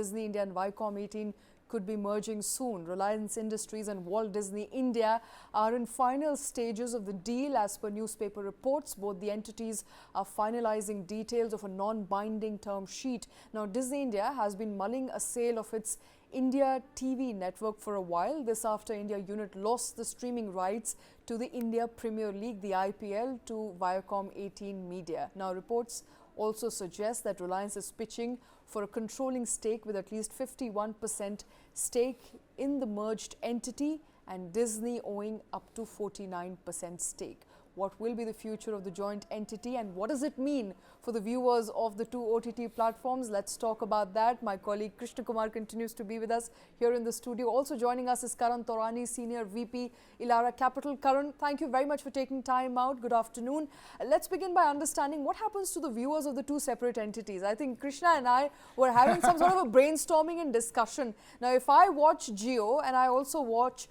Disney India and Viacom 18 could be merging soon. Reliance Industries and Walt Disney India are in final stages of the deal. As per newspaper reports, both the entities are finalizing details of a non-binding term sheet. Now, Disney India has been mulling a sale of its India TV network for a while. This after India unit lost the streaming rights to the India Premier League, the IPL, to Viacom 18 Media. Now, reports also suggest that Reliance is pitching for a controlling stake with at least 51% stake in the merged entity and Disney owing up to 49% stake. What will be the future of the joint entity and what does it mean for the viewers of the two OTT platforms? Let's talk about that. My colleague Krishnakumar continues to be with us here in the studio. Also joining us is Karan Taurani, Senior VP, Elara Capital. Karan, thank you very much for taking time out. Good afternoon. Let's begin by understanding what happens to the viewers of the two separate entities. I think Krishna and I were having some sort of a brainstorming and discussion. Now, if I watch Jio and I also watch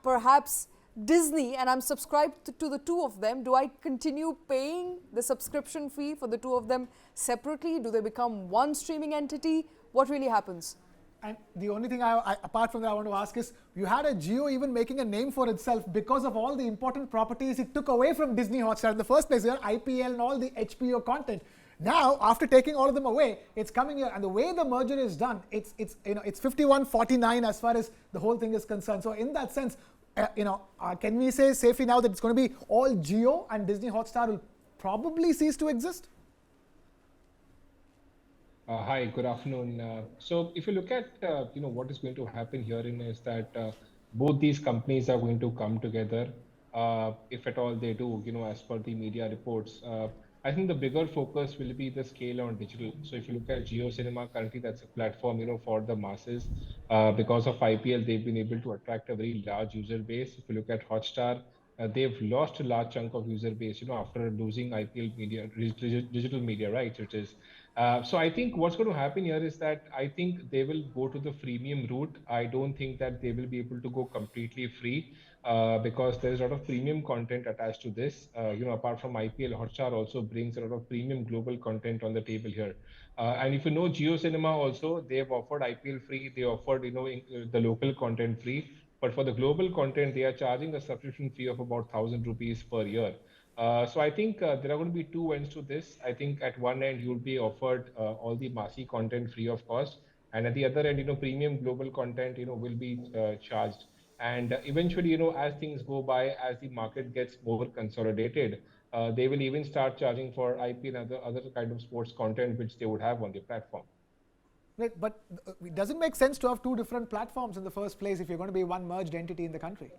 perhaps Disney and I'm subscribed to the two of them, do I continue paying the subscription fee for the two of them separately? Do they become one streaming entity? What really happens? And the only thing apart from that I want to ask is, you had a Jio even making a name for itself because of all the important properties it took away from Disney Hotstar in the first place, here, IPL and all the HBO content. Now, after taking all of them away, it's coming here, and the way the merger is done, it's 51-49 as far as the whole thing is concerned. So, in that sense, can we say safely now that it's going to be all Jio and Disney Hotstar will probably cease to exist? Hi, good afternoon. So if you look at what is going to happen here is that both these companies are going to come together, if at all they do, as per the media reports. I think the bigger focus will be the scale on digital. So if you look at Jio Cinema, currently that's a platform, for the masses. Because of IPL, they've been able to attract a very large user base. If you look at Hotstar, they've lost a large chunk of user base, after losing IPL media, digital media rights, which is. So I think what's going to happen here is that I think they will go to the freemium route. I don't think that they will be able to go completely free. Because there's a lot of premium content attached to this. Apart from IPL, Hotstar also brings a lot of premium global content on the table here. And if you know Jio Cinema also, they've offered IPL free, they offered the local content free. But for the global content, they are charging a subscription fee of about 1,000 rupees per year. So I think there are going to be two ends to this. I think at one end, you'll be offered all the massy content free of cost. And at the other end, premium global content, will be charged. And eventually, as things go by, as the market gets more consolidated, they will even start charging for IP and other kind of sports content which they would have on their platform. Right, but it doesn't make sense to have two different platforms in the first place if you're going to be one merged entity in the country.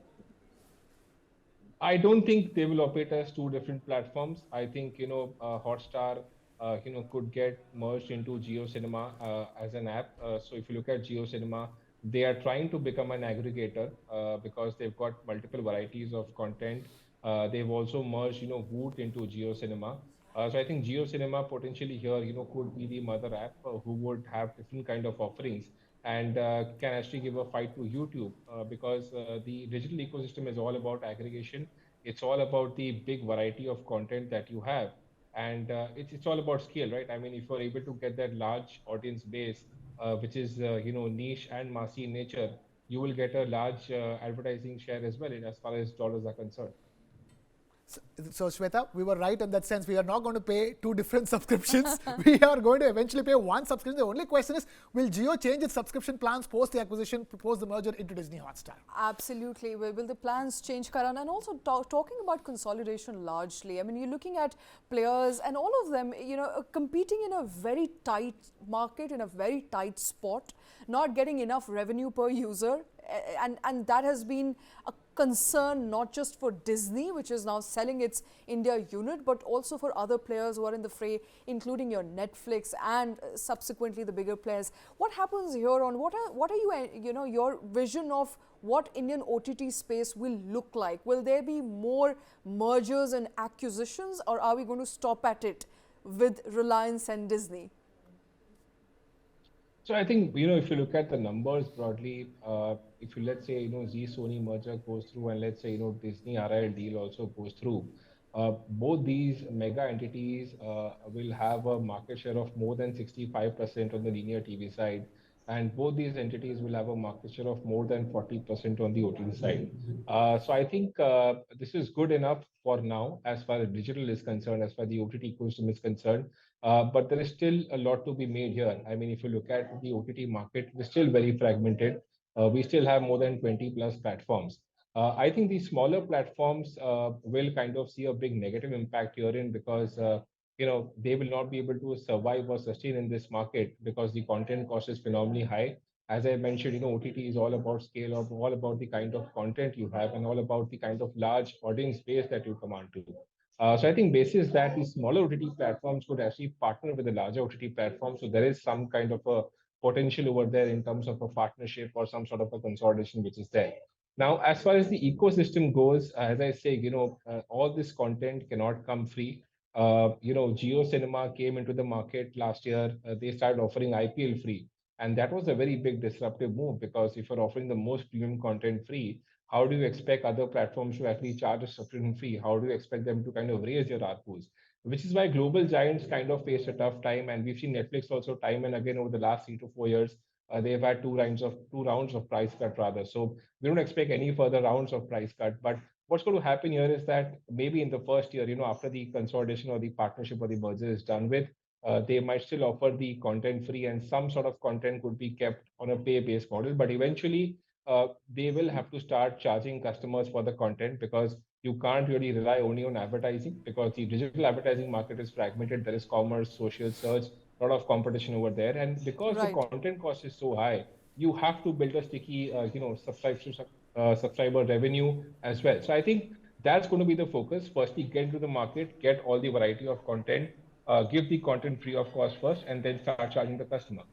I don't think they will operate as two different platforms. I think, Hotstar, could get merged into Jio Cinema as an app. So if you look at Jio Cinema, they are trying to become an aggregator because they've got multiple varieties of content. They've also merged, Voot into Jio Cinema. So I think Jio Cinema potentially here, could be the mother app who would have different kind of offerings and can actually give a fight to YouTube because the digital ecosystem is all about aggregation. It's all about the big variety of content that you have. And it's all about scale, right? I mean, if you're able to get that large audience base, which is, niche and massy in nature, you will get a large advertising share as well as far as dollars are concerned. So Shweta, we were right in that sense. We are not going to pay two different subscriptions. We are going to eventually pay one subscription. The only question is, will Jio change its subscription plans post the acquisition, post the merger into Disney Hotstar? Absolutely. Will the plans change, Karan? And also talking about consolidation largely, I mean, you're looking at players and all of them, competing in a very tight market, in a very tight spot, not getting enough revenue per user. And that has been a concern not just for Disney, which is now selling its India unit, but also for other players who are in the fray, including your Netflix and subsequently the bigger players. What happens here on? What are you, your vision of what Indian OTT space will look like? Will there be more mergers and acquisitions, or are we going to stop at it with Reliance and Disney? So I think, if you look at the numbers broadly, if you let's say, Zee Sony merger goes through and let's say, Disney RIL deal also goes through, both these mega entities will have a market share of more than 65% on the linear TV side, and both these entities will have a market share of more than 40% on the OTT side. So I think this is good enough for now as far as digital is concerned, as far as the OTT ecosystem is concerned. But there is still a lot to be made here. I mean, if you look at the OTT market, it's still very fragmented. We still have more than 20 plus platforms. I think these smaller platforms will kind of see a big negative impact herein because they will not be able to survive or sustain in this market because the content cost is phenomenally high. As I mentioned, OTT is all about scale, of all about the kind of content you have, and all about the kind of large audience base that you command to. So I think basis that the smaller OTT platforms could actually partner with the larger OTT platforms. So there is some kind of a potential over there in terms of a partnership or some sort of a consolidation which is there. Now, as far as the ecosystem goes, as I say, all this content cannot come free. Geo Cinema came into the market last year. They started offering IPL free, and that was a very big disruptive move because if you're offering the most premium content free, how do you expect other platforms to actually charge a subscription fee? How do you expect them to kind of raise your ARPUs? Which is why global giants kind of faced a tough time, and we've seen Netflix also time and again over the last 3 to 4 years. They've had two rounds of price cut rather. So we don't expect any further rounds of price cut. But what's going to happen here is that maybe in the first year, after the consolidation or the partnership or the merger is done with, they might still offer the content free and some sort of content could be kept on a pay-based model. But eventually, they will have to start charging customers for the content because you can't really rely only on advertising because the digital advertising market is fragmented. There is commerce, social search, a lot of competition over there. And because the Right. content cost is so high, you have to build a sticky, subscriber revenue as well. So I think that's going to be the focus. Firstly, get into the market, get all the variety of content, give the content free of cost first, and then start charging the customer.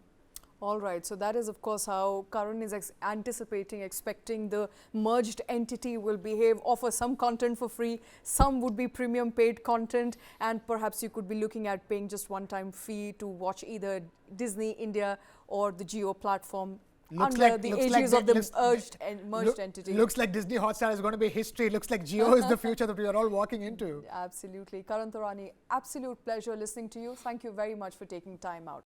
All right. So that is, of course, how Karan is anticipating, expecting the merged entity will behave, offer some content for free, some would be premium paid content, and perhaps you could be looking at paying just one-time fee to watch either Disney India or the Geo platform under the aegis of the merged entity. Looks like Disney Hotstar is going to be history. Looks like Geo is the future that we are all walking into. Absolutely. Karan Taurani, absolute pleasure listening to you. Thank you very much for taking time out.